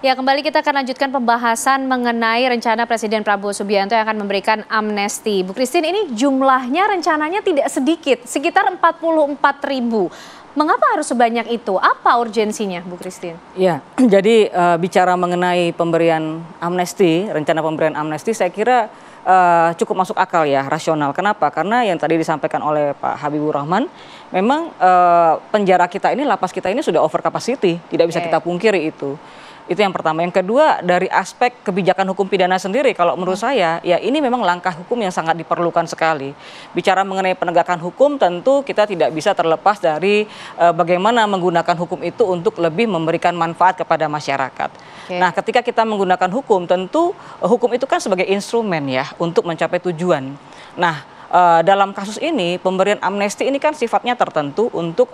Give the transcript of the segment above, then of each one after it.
Ya, kembali kita akan lanjutkan pembahasan mengenai rencana Presiden Prabowo Subianto yang akan memberikan amnesti. Bu Christine, ini jumlahnya rencananya tidak sedikit, sekitar 44.000. Mengapa harus sebanyak itu? Apa urgensinya, Bu Christine? Ya, jadi bicara mengenai pemberian amnesti, rencana pemberian amnesti, saya kira cukup masuk akal ya, rasional. Kenapa? Karena yang tadi disampaikan oleh Pak Habibur Rahman, memang penjara kita ini, lapas kita ini sudah over capacity, tidak bisa kita pungkiri itu. Itu yang pertama. Yang kedua, dari aspek kebijakan hukum pidana sendiri, kalau menurut saya, ya ini memang langkah hukum yang sangat diperlukan sekali. Bicara mengenai penegakan hukum, tentu kita tidak bisa terlepas dari bagaimana menggunakan hukum itu untuk lebih memberikan manfaat kepada masyarakat. Nah, ketika kita menggunakan hukum, tentu hukum itu kan sebagai instrumen ya untuk mencapai tujuan. Nah, dalam kasus ini, pemberian amnesti ini kan sifatnya tertentu untuk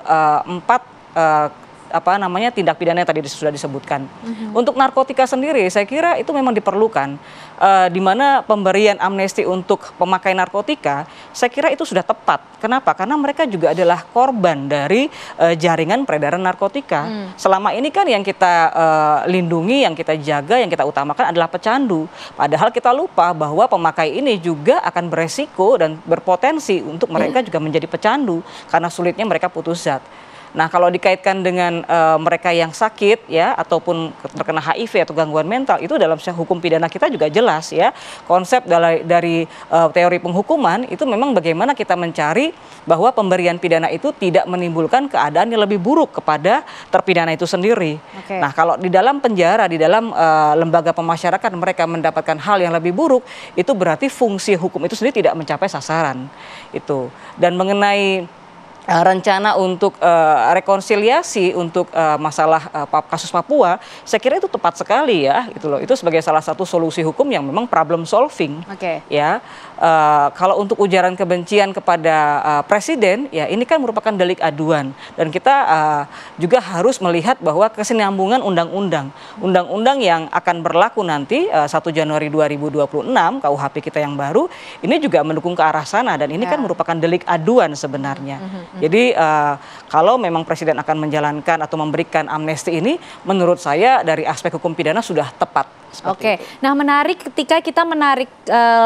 tindak pidana yang tadi sudah disebutkan. Untuk narkotika sendiri, saya kira itu memang diperlukan. Di mana pemberian amnesti untuk pemakai narkotika, saya kira itu sudah tepat. Kenapa? Karena mereka juga adalah korban dari jaringan peredaran narkotika. Selama ini kan yang kita lindungi, yang kita jaga, yang kita utamakan adalah pecandu. Padahal kita lupa bahwa pemakai ini juga akan beresiko dan berpotensi untuk mereka juga menjadi pecandu karena sulitnya mereka putus zat. Nah, kalau dikaitkan dengan mereka yang sakit ya ataupun terkena HIV atau gangguan mental, itu dalam hukum pidana kita juga jelas ya. Konsep dari teori penghukuman itu memang bagaimana kita mencari bahwa pemberian pidana itu tidak menimbulkan keadaan yang lebih buruk kepada terpidana itu sendiri. Nah, kalau di dalam penjara, di dalam lembaga pemasyarakatan mereka mendapatkan hal yang lebih buruk, itu berarti fungsi hukum itu sendiri tidak mencapai sasaran. Itu. Dan mengenai rencana untuk rekonsiliasi untuk masalah kasus Papua, saya kira itu tepat sekali ya, gitu loh. Itu sebagai salah satu solusi hukum yang memang problem solving. Ya, kalau untuk ujaran kebencian kepada presiden, ya ini kan merupakan delik aduan dan kita juga harus melihat bahwa kesinambungan undang-undang yang akan berlaku nanti 1 Januari 2026 KUHP kita yang baru ini juga mendukung ke arah sana dan ini kan merupakan delik aduan sebenarnya. Jadi kalau memang presiden akan menjalankan atau memberikan amnesti ini, menurut saya dari aspek hukum pidana sudah tepat. Nah menarik ketika kita menarik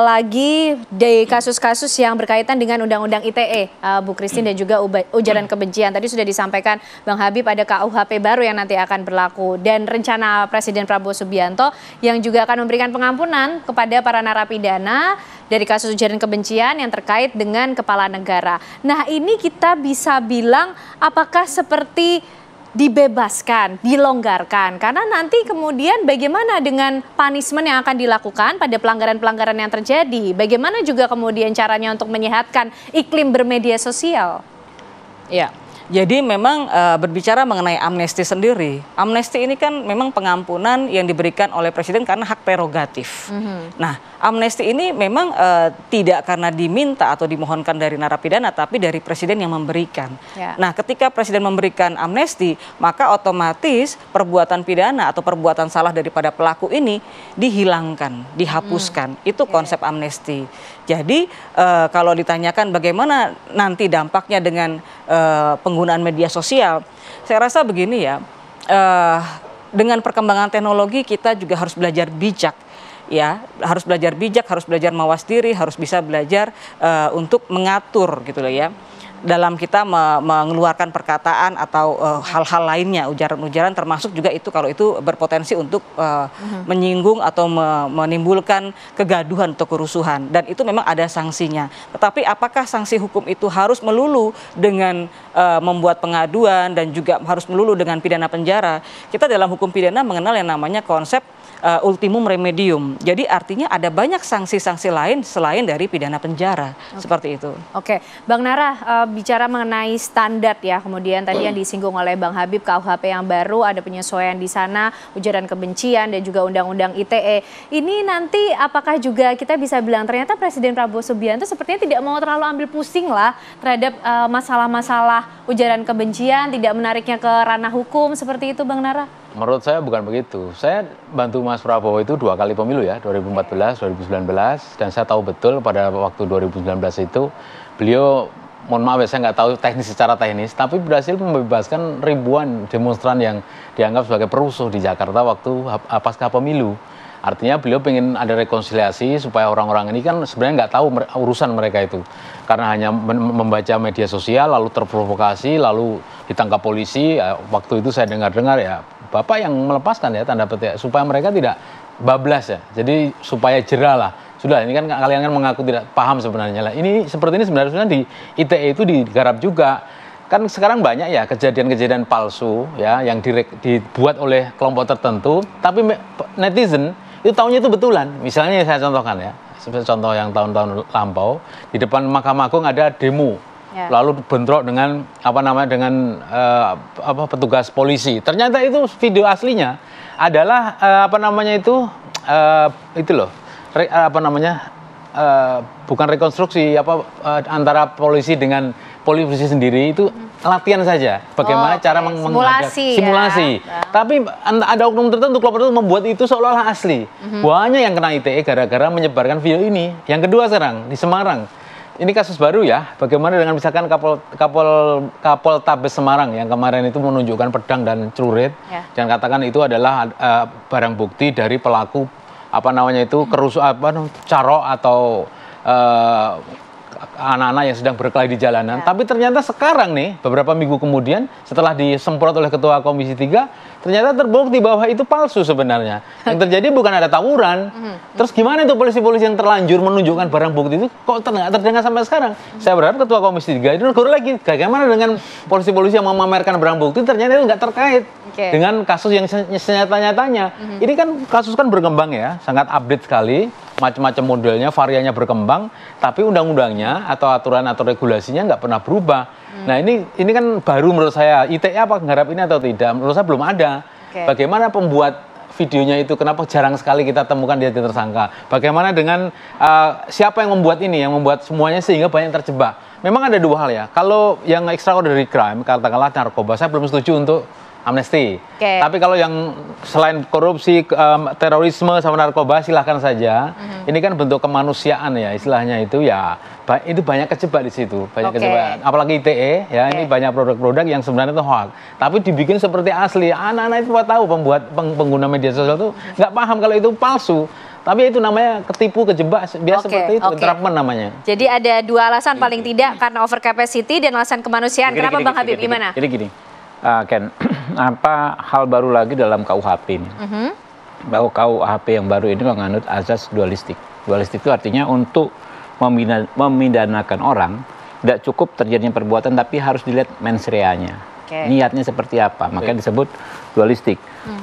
lagi dari kasus-kasus yang berkaitan dengan Undang-Undang ITE, Bu Christine dan juga ujaran kebencian. Tadi sudah disampaikan Bang Habib ada KUHP baru yang nanti akan berlaku dan rencana Presiden Prabowo Subianto yang juga akan memberikan pengampunan kepada para narapidana dari kasus ujaran kebencian yang terkait dengan kepala negara. Nah ini kita bisa bilang apakah seperti dibebaskan, dilonggarkan, karena nanti kemudian bagaimana dengan punishment yang akan dilakukan pada pelanggaran-pelanggaran yang terjadi, bagaimana juga kemudian caranya untuk menyehatkan iklim bermedia sosial. Ya, jadi memang berbicara mengenai amnesti sendiri, amnesti ini kan memang pengampunan yang diberikan oleh presiden karena hak prerogatif. Nah, amnesti ini memang tidak karena diminta atau dimohonkan dari narapidana, tapi dari presiden yang memberikan. Nah, ketika presiden memberikan amnesti, maka otomatis perbuatan pidana atau perbuatan salah daripada pelaku ini dihilangkan, dihapuskan. Itu konsep amnesti. Jadi kalau ditanyakan bagaimana nanti dampaknya dengan penggunaan media sosial, saya rasa begini ya, dengan perkembangan teknologi kita juga harus belajar bijak. Ya, harus belajar bijak, harus belajar mawas diri, harus bisa belajar untuk mengatur gitu loh ya. Dalam kita mengeluarkan perkataan atau hal-hal lainnya, ujaran-ujaran termasuk juga itu kalau itu berpotensi untuk menyinggung atau menimbulkan kegaduhan atau kerusuhan dan itu memang ada sanksinya. Tetapi apakah sanksi hukum itu harus melulu dengan membuat pengaduan dan juga harus melulu dengan pidana penjara? Kita dalam hukum pidana mengenal yang namanya konsep ultimum remedium. Jadi artinya ada banyak sanksi-sanksi lain selain dari pidana penjara. Seperti itu. Bang Nara, bicara mengenai standar ya, kemudian tadi yang disinggung oleh Bang Habib, KUHP yang baru ada penyesuaian di sana, ujaran kebencian dan juga Undang-Undang ITE. Ini nanti apakah juga kita bisa bilang ternyata Presiden Prabowo Subianto sepertinya tidak mau terlalu ambil pusing lah terhadap masalah-masalah ujaran kebencian, tidak menariknya ke ranah hukum seperti itu, Bang Nara? Menurut saya bukan begitu. Saya bantu Mas Prabowo itu 2 kali pemilu ya, 2014, 2019. Dan saya tahu betul pada waktu 2019 itu beliau mohon maaf ya, saya nggak tahu teknis secara teknis, tapi berhasil membebaskan ribuan demonstran yang dianggap sebagai perusuh di Jakarta waktu pasca pemilu. Artinya beliau ingin ada rekonsiliasi supaya orang-orang ini kan sebenarnya nggak tahu urusan mereka itu. Karena hanya membaca media sosial, lalu terprovokasi, lalu ditangkap polisi. Waktu itu saya dengar-dengar ya, Bapak yang melepaskan ya, tanda petik, supaya mereka tidak bablas ya. Jadi supaya jerah lah. Sudah, ini kan kalian kan mengaku tidak paham sebenarnya lah. Ini seperti ini sebenarnya di ITE itu digarap juga. Kan sekarang banyak ya kejadian-kejadian palsu ya yang dibuat oleh kelompok tertentu, tapi netizen itu tahunya itu betulan. Misalnya saya contohkan ya, contoh yang tahun-tahun lampau, di depan Mahkamah Agung ada demo, lalu bentrok dengan petugas polisi. Ternyata itu video aslinya adalah bukan rekonstruksi antara polisi dengan polisi sendiri, itu latihan saja bagaimana cara simulasi. Ya. Tapi ada oknum tertentu, kelompok tertentu membuat itu seolah-olah asli. Banyak yang kena ITE gara-gara menyebarkan video ini. Yang kedua sekarang di Semarang. Ini kasus baru ya. Bagaimana dengan misalkan Kapol Tabes Semarang yang kemarin itu menunjukkan pedang dan celurit dan katakan itu adalah barang bukti dari pelaku caro atau anak-anak yang sedang berkelahi di jalanan. Tapi ternyata sekarang nih, beberapa minggu kemudian setelah disemprot oleh Ketua Komisi 3, ternyata terbukti bahwa itu palsu sebenarnya. Yang terjadi bukan ada tawuran. Terus gimana itu polisi-polisi yang terlanjur menunjukkan barang bukti itu kok nggak terdengar sampai sekarang? Saya berharap Ketua Komisi 3 itu negur lagi. Bagaimana dengan polisi-polisi yang memamerkan barang bukti ternyata itu nggak terkait dengan kasus yang senyata-nyatanya. Ini kan kasus kan berkembang ya, sangat update sekali. Macam-macam modelnya, variannya berkembang, tapi undang-undangnya atau aturan atau regulasinya nggak pernah berubah. Nah ini kan baru menurut saya. ITE apa nggarap ini atau tidak? Menurut saya belum ada. Bagaimana pembuat videonya itu? Kenapa jarang sekali kita temukan dia tersangka? Bagaimana dengan siapa yang membuat ini? Yang membuat semuanya sehingga banyak terjebak. Memang ada dua hal ya. Kalau yang extraordinary crime, katakanlah narkoba, saya belum setuju untuk amnesti. Tapi kalau yang selain korupsi, terorisme sama narkoba silahkan saja. Ini kan bentuk kemanusiaan ya istilahnya itu ya. Itu banyak kejebak di situ, banyak kejebak. Apalagi ITE ya, ini banyak produk-produk yang sebenarnya itu hoax. Tapi dibikin seperti asli. Anak-anak itu tahu pengguna media sosial itu nggak paham kalau itu palsu. Tapi itu namanya ketipu, kejebak, biasa seperti itu, entrapment namanya. Jadi ada dua alasan paling tidak, karena over capacity dan alasan kemanusiaan. Kenapa Bang Habib, gimana? Jadi gini. Ken, apa hal baru lagi dalam KUHP ini? Bahwa KUHP yang baru ini menganut azas dualistik. Dualistik itu artinya untuk memidanakan orang, tidak cukup terjadinya perbuatan, tapi harus dilihat mens rea-nya. Niatnya seperti apa, makanya disebut dualistik.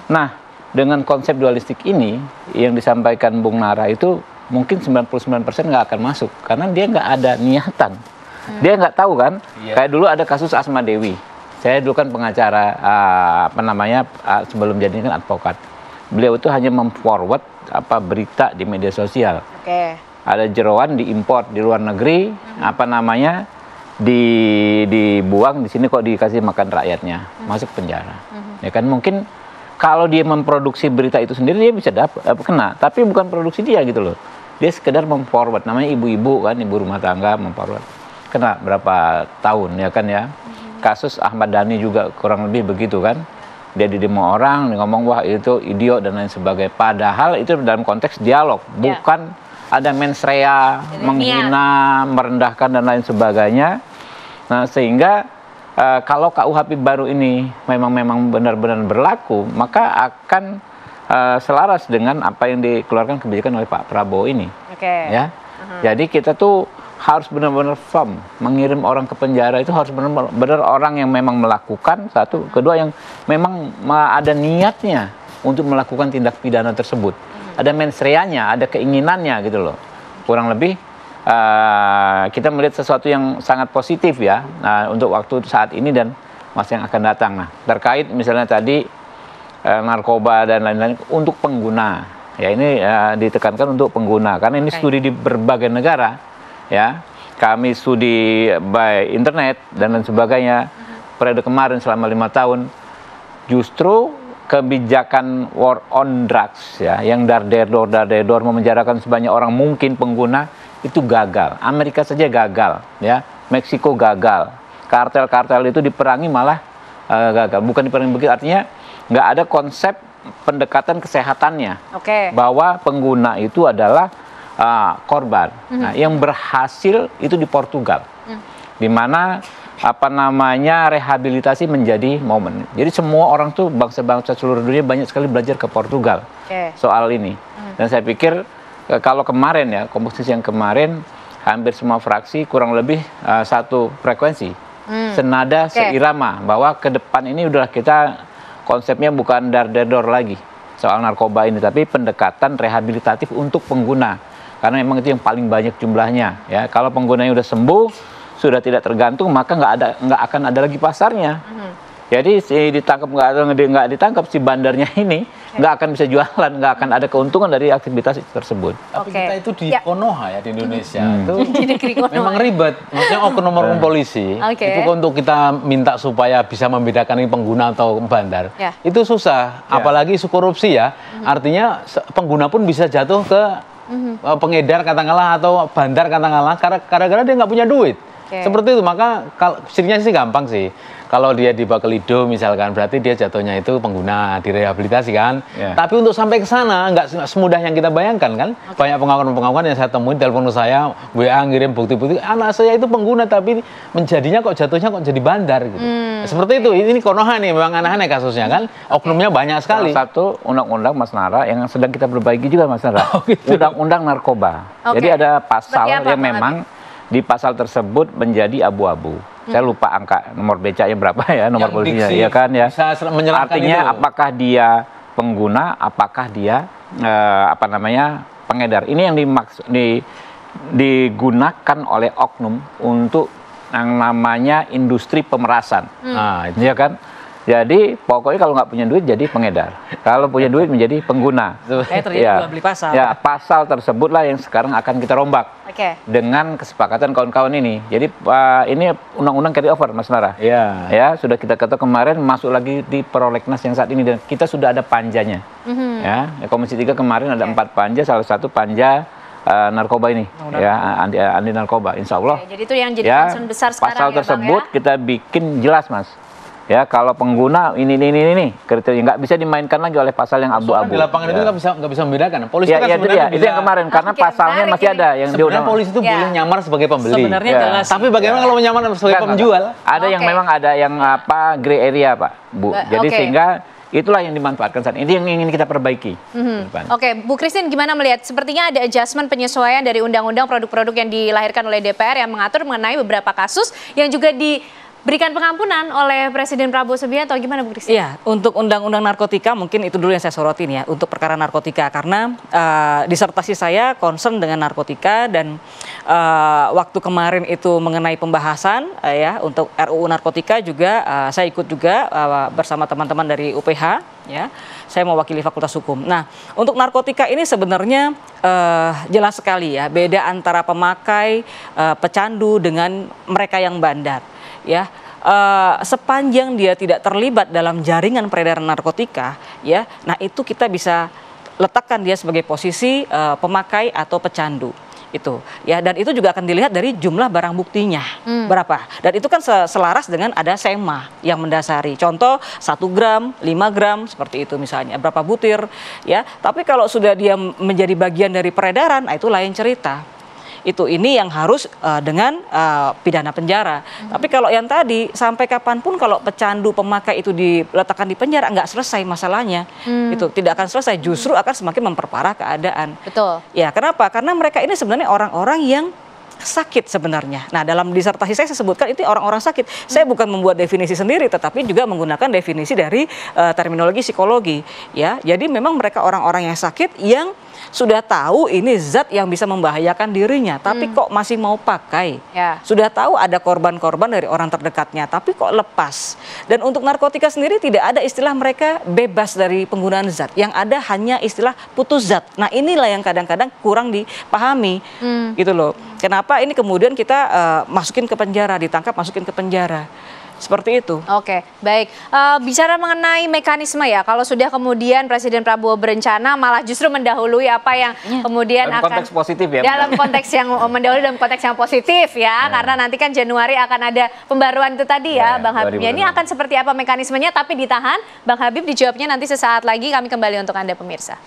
Nah, dengan konsep dualistik ini, yang disampaikan Bung Nara itu, mungkin 99% nggak akan masuk, karena dia nggak ada niatan. Dia nggak tahu kan, kayak dulu ada kasus Asma Dewi. Saya dulu kan pengacara, sebelum jadi kan advokat. Beliau itu hanya memforward berita di media sosial. Ada jeroan diimpor di luar negeri, dibuang di sini kok dikasih makan rakyatnya, masuk penjara. Ya kan mungkin kalau dia memproduksi berita itu sendiri dia bisa kena, tapi bukan produksi dia gitu loh. Dia sekedar memforward, namanya ibu-ibu kan, ibu rumah tangga memforward. Kena berapa tahun ya kan ya. Kasus Ahmad Dhani juga kurang lebih begitu kan. Dia di demo orang, dia ngomong wah itu idiot dan lain sebagainya. Padahal itu dalam konteks dialog, bukan ada mens rea, menghina, merendahkan dan lain sebagainya. Nah sehingga kalau KUHP baru ini memang benar-benar berlaku, maka akan selaras dengan apa yang dikeluarkan kebijakan oleh Pak Prabowo ini. Ya, jadi kita tuh harus benar-benar firm, mengirim orang ke penjara itu harus benar-benar orang yang memang melakukan, satu, kedua yang memang ada niatnya untuk melakukan tindak pidana tersebut. Ada mens rea-nya, ada keinginannya gitu loh. Kurang lebih kita melihat sesuatu yang sangat positif ya, untuk waktu saat ini dan masa yang akan datang. Nah, terkait misalnya tadi narkoba dan lain-lain untuk pengguna, ya ini ditekankan untuk pengguna, karena ini studi di berbagai negara. Ya, kami studi by internet dan lain sebagainya. Periode kemarin selama 5 tahun, justru kebijakan war on drugs ya, yang dar-der-dor memenjarakan sebanyak orang mungkin pengguna itu gagal. Amerika saja gagal ya. Meksiko gagal, kartel-kartel itu diperangi malah gagal. Bukan diperangi begitu, artinya nggak ada konsep pendekatan kesehatannya. Bahwa pengguna itu adalah korban. Nah, yang berhasil itu di Portugal, di mana rehabilitasi menjadi momen. Jadi semua orang tuh bangsa-bangsa seluruh dunia banyak sekali belajar ke Portugal soal ini. Dan saya pikir kalau kemarin ya, komposisi yang kemarin hampir semua fraksi kurang lebih satu frekuensi, senada, seirama, bahwa ke depan ini udah kita konsepnya bukan dar-der-dor lagi soal narkoba ini, tapi pendekatan rehabilitatif untuk pengguna. Karena memang itu yang paling banyak jumlahnya. Ya, kalau penggunanya udah sembuh, sudah tidak tergantung, maka nggak akan ada lagi pasarnya. Jadi ditangkap nggak ditangkap si bandarnya ini nggak akan bisa jualan, nggak akan ada keuntungan dari aktivitas tersebut. Tapi kita itu di Konoha ya, di Indonesia itu memang ribet. Maksudnya oknum polisi itu untuk kita minta supaya bisa membedakan ini pengguna atau bandar itu susah. Apalagi isu korupsi ya. Artinya pengguna pun bisa jatuh ke pengedar katakanlah atau bandar katakanlah karena dia nggak punya duit. Seperti itu, maka sirinya sih gampang sih. Kalau dia dibawa ke Lido misalkan, berarti dia jatuhnya itu pengguna, direhabilitasi kan. Tapi untuk sampai ke sana nggak semudah yang kita bayangkan kan. Banyak pengakuan-pengakuan yang saya temuin, telepon saya, WA ngirim bukti-bukti, anak saya itu pengguna tapi menjadinya kok jatuhnya kok jadi bandar gitu. Seperti itu, ini Konoha nih, memang aneh-aneh kasusnya kan. Oknumnya banyak sekali. Salah satu undang-undang Mas Nara yang sedang kita perbaiki juga Mas Nara. Undang-undang narkoba. Jadi ada pasal yang memang di pasal tersebut menjadi abu-abu. Saya lupa angka nomor becaknya berapa ya, nomor polisinya, ya kan ya. Artinya itu. Apakah dia pengguna, apakah dia pengedar. Ini yang digunakan oleh oknum untuk yang namanya industri pemerasan. Nah, itu ya kan. Jadi pokoknya kalau nggak punya duit jadi pengedar, kalau punya duit menjadi pengguna. Terjadi jual beli pasal. Ya, pasal tersebutlah yang sekarang akan kita rombak dengan kesepakatan kawan-kawan ini. Jadi ini undang-undang carry over, Mas Nara. Ya, sudah kita ketok kemarin, masuk lagi di prolegnas yang saat ini dan kita sudah ada panjanya. Ya, Komisi 3 kemarin ada 4 panja, salah satu panja narkoba ini, ya anti narkoba, insya Allah. Jadi itu yang jadi concern besar sekarang. Pasal tersebut kita bikin jelas, Mas. Ya, kalau pengguna ini kriteria nggak bisa dimainkan lagi oleh pasal yang abu-abu. Di lapangan itu nggak bisa membedakan. Polisi kan sebenarnya itu yang kemarin karena pasalnya masih ada yang sebenarnya polisi itu boleh nyamar sebagai pembeli. Sebenarnya jelas. Tapi bagaimana kalau menyamar sebagai penjual? Ada yang memang ada yang gray area, Pak, Bu. Jadi sehingga itulah yang dimanfaatkan saat ini, yang ingin kita perbaiki. Bu Christine, gimana melihat? Sepertinya ada adjustment penyesuaian dari undang-undang produk-produk yang dilahirkan oleh DPR yang mengatur mengenai beberapa kasus yang juga diberikan pengampunan oleh Presiden Prabowo Subianto. Gimana Bu Christine? Iya, untuk undang-undang narkotika mungkin itu dulu yang saya sorotin ya, untuk perkara narkotika. Karena disertasi saya concern dengan narkotika dan waktu kemarin itu mengenai pembahasan ya untuk RUU narkotika juga saya ikut juga bersama teman-teman dari UPH ya. Saya mewakili Fakultas Hukum. Nah, untuk narkotika ini sebenarnya jelas sekali ya, beda antara pemakai pecandu dengan mereka yang bandar. Ya, sepanjang dia tidak terlibat dalam jaringan peredaran narkotika, ya, nah itu kita bisa letakkan dia sebagai posisi pemakai atau pecandu itu, ya, dan itu juga akan dilihat dari jumlah barang buktinya berapa, dan itu kan selaras dengan ada SEMA yang mendasari. Contoh 1 gram, 5 gram seperti itu misalnya, berapa butir, ya. Tapi kalau sudah dia menjadi bagian dari peredaran, nah itu lain cerita. Ini yang harus dengan pidana penjara. Tapi kalau yang tadi sampai kapanpun kalau pecandu pemakai itu diletakkan di penjara nggak selesai masalahnya. Itu tidak akan selesai, justru akan semakin memperparah keadaan. Betul. Ya, kenapa? Karena mereka ini sebenarnya orang-orang yang sakit sebenarnya. Nah, dalam disertasi saya sebutkan itu orang-orang sakit. Saya bukan membuat definisi sendiri, tetapi juga menggunakan definisi dari terminologi psikologi. Ya, jadi memang mereka orang-orang yang sakit yang sudah tahu ini zat yang bisa membahayakan dirinya, tapi kok masih mau pakai. Sudah tahu ada korban-korban dari orang terdekatnya, tapi kok lepas. Dan untuk narkotika sendiri tidak ada istilah mereka bebas dari penggunaan zat. Yang ada hanya istilah putus zat. Nah, inilah yang kadang-kadang kurang dipahami. Gitu loh. Kenapa ini kemudian kita masukin ke penjara, ditangkap masukin ke penjara. Seperti itu. Oke, baik. Bicara mengenai mekanisme ya, kalau sudah kemudian Presiden Prabowo berencana malah justru mendahului apa yang kemudian Dalam akan konteks positif ya. dalam konteks yang mendahului dalam konteks yang positif ya, karena nanti kan Januari akan ada pembaruan itu tadi ya, Bang Habib. Ini akan seperti apa mekanismenya, tapi ditahan. Bang Habib dijawabnya nanti sesaat lagi. Kami kembali untuk Anda pemirsa.